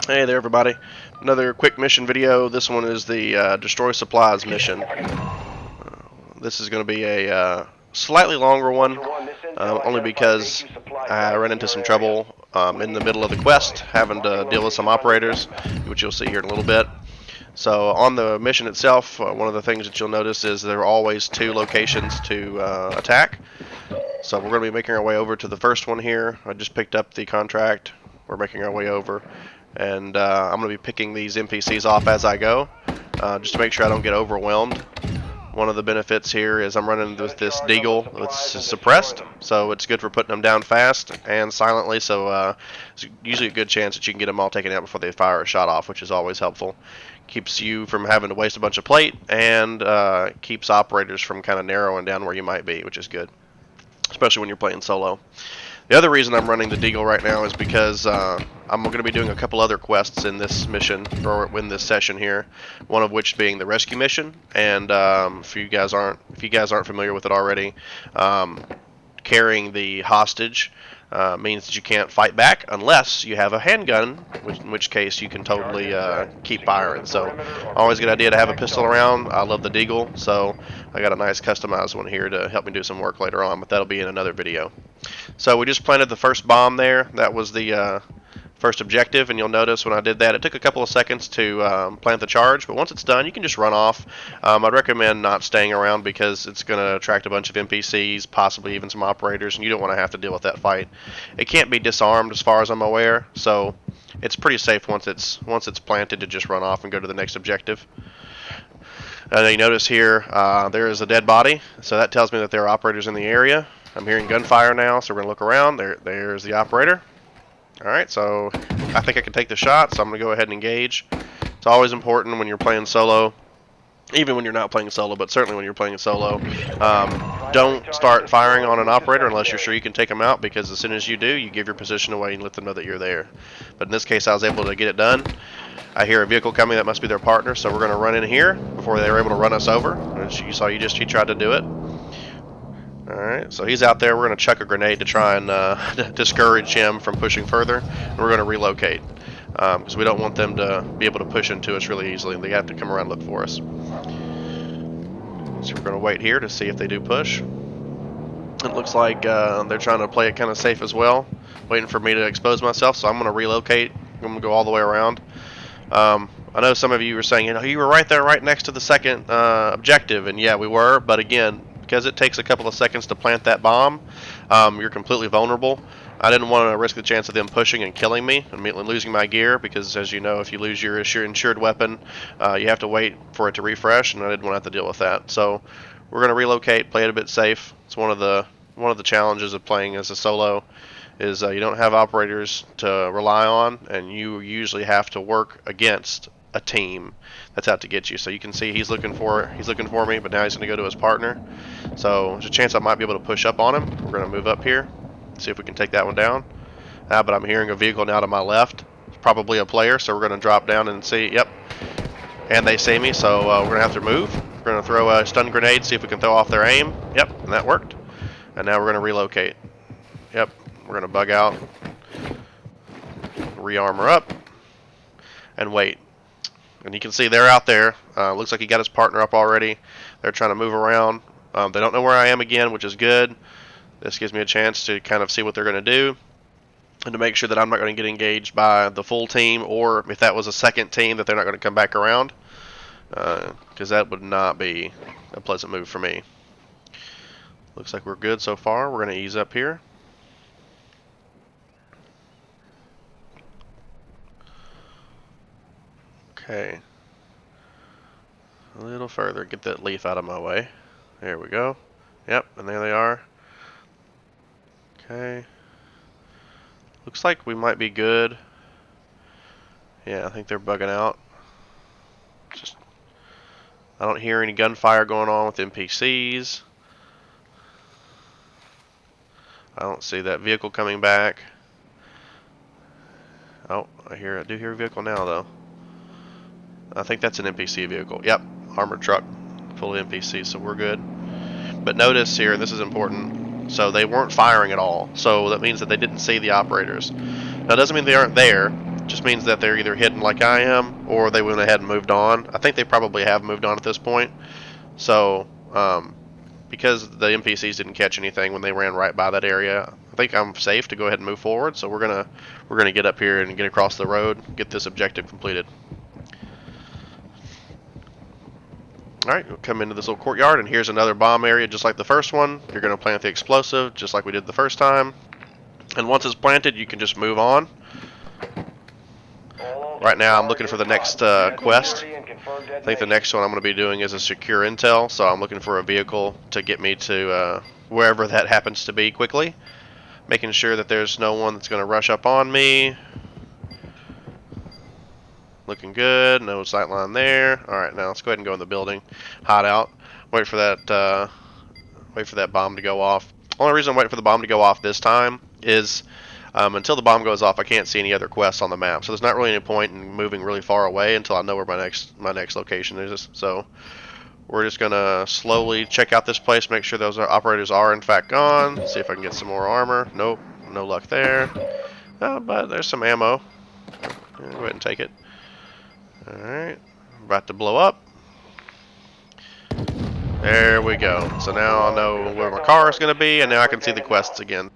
Hey there everybody, another quick mission video. This one is the Destroy Supplies mission. This is going to be a slightly longer one, only because I ran into some trouble in the middle of the quest, having to deal with some operators, which you'll see here in a little bit. So on the mission itself, one of the things that you'll notice is there are always two locations to attack. So we're going to be making our way over to the first one here. I just picked up the contract. We're making our way over. And I'm going to be picking these NPCs off as I go, just to make sure I don't get overwhelmed. One of the benefits here is I'm running with this deagle that's suppressed, so it's good for putting them down fast and silently, so it's usually a good chance that you can get them all taken out before they fire a shot off, which is always helpful. Keeps you from having to waste a bunch of plate, and keeps operators from kind of narrowing down where you might be, which is good, especially when you're playing solo. The other reason I'm running the deagle right now is because I'm going to be doing a couple other quests in this mission, or in this session here. One of which being the rescue mission, and if you guys aren't familiar with it already, carrying the hostage means that you can't fight back unless you have a handgun, in which case you can totally keep firing. So always a good idea to have a pistol around. I love the deagle, so I got a nice customized one here to help me do some work later on, but that'll be in another video. So we just planted the first bomb there. That was the first objective, and you'll notice when I did that, it took a couple of seconds to plant the charge, but once it's done, you can just run off. I'd recommend not staying around because it's going to attract a bunch of NPCs, possibly even some operators, and you don't want to have to deal with that fight. It can't be disarmed as far as I'm aware, so it's pretty safe once it's planted to just run off and go to the next objective. You notice here there is a dead body, so that tells me that there are operators in the area. I'm hearing gunfire now, so we're going to look around. There's the operator. Alright, so I think I can take the shot, so I'm going to go ahead and engage. It's always important when you're playing solo, even when you're not playing solo, but certainly when you're playing solo, don't start firing on an operator unless you're sure you can take them out, because as soon as you do, you give your position away and let them know that you're there. But in this case, I was able to get it done. I hear a vehicle coming. That must be their partner, so we're going to run in here before they were able to run us over. As you saw, he tried to do it. Alright, so he's out there. We're going to chuck a grenade to try and discourage him from pushing further. And we're going to relocate, because we don't want them to be able to push into us really easily. They have to come around and look for us. So we're going to wait here to see if they do push. It looks like they're trying to play it kind of safe as well, waiting for me to expose myself, so I'm going to relocate. I'm going to go all the way around. I know some of you were saying, you were right there, right next to the second objective, and yeah, we were, but again, because it takes a couple of seconds to plant that bomb, you're completely vulnerable. I didn't want to risk the chance of them pushing and killing me, immediately losing my gear, because as you know, if you lose your insured weapon, you have to wait for it to refresh, and I didn't want to have to deal with that. So we're going to relocate, play it a bit safe. It's one of the challenges of playing as a solo, is you don't have operators to rely on, and you usually have to work against a team that's out to get you. So you can see he's looking for me, but now he's going to go to his partner. So there's a chance I might be able to push up on him. We're going to move up here, see if we can take that one down. But I'm hearing a vehicle now to my left. It's probably a player, so we're going to drop down and see. Yep, and they see me, so we're going to have to move. We're going to throw a stun grenade, see if we can throw off their aim. Yep, and that worked. And now we're going to relocate. Yep, we're going to bug out, re-armor up, and wait. And you can see they're out there. Looks like he got his partner up already. They're trying to move around. They don't know where I am again, which is good. This gives me a chance to kind of see what they're going to do, and to make sure that I'm not going to get engaged by the full team, or if that was a second team, that they're not going to come back around, because that would not be a pleasant move for me. Looks like we're good so far. We're going to ease up here. Okay. A little further. Get that leaf out of my way. There we go. Yep, and there they are. Okay. Looks like we might be good. Yeah, I think they're bugging out. I don't hear any gunfire going on with NPCs. I don't see that vehicle coming back. Oh, I do hear a vehicle now, though. I think that's an NPC vehicle. Yep, armored truck full of NPCs, so we're good. But notice here, and this is important, so they weren't firing at all. So that means that they didn't see the operators. Now, it doesn't mean they aren't there. Just means that they're either hidden like I am, or they went ahead and moved on. I think they probably have moved on at this point. So, because the NPCs didn't catch anything when they ran right by that area, I think I'm safe to go ahead and move forward. So we're gonna get up here and get across the road, get this objective completed. Alright, we'll come into this little courtyard, and here's another bomb area just like the first one. You're going to plant the explosive just like we did the first time. And once it's planted, you can just move on. Right now I'm looking for the next quest. I think the next one I'm going to be doing is a secure intel, so I'm looking for a vehicle to get me to wherever that happens to be quickly. Making sure that there's no one that's going to rush up on me. Looking good, no sightline there. Alright, now let's go ahead and go in the building. Hide out. Wait for that bomb to go off. Only reason I'm waiting for the bomb to go off this time is until the bomb goes off, I can't see any other quests on the map. So there's not really any point in moving really far away until I know where my next location is. So we're just gonna slowly check out this place, make sure those operators are in fact gone. See if I can get some more armor. Nope, no luck there. But there's some ammo. Go ahead and take it. Alright, about to blow up. There we go. So now I know where my car is going to be, and now I can see the quests again.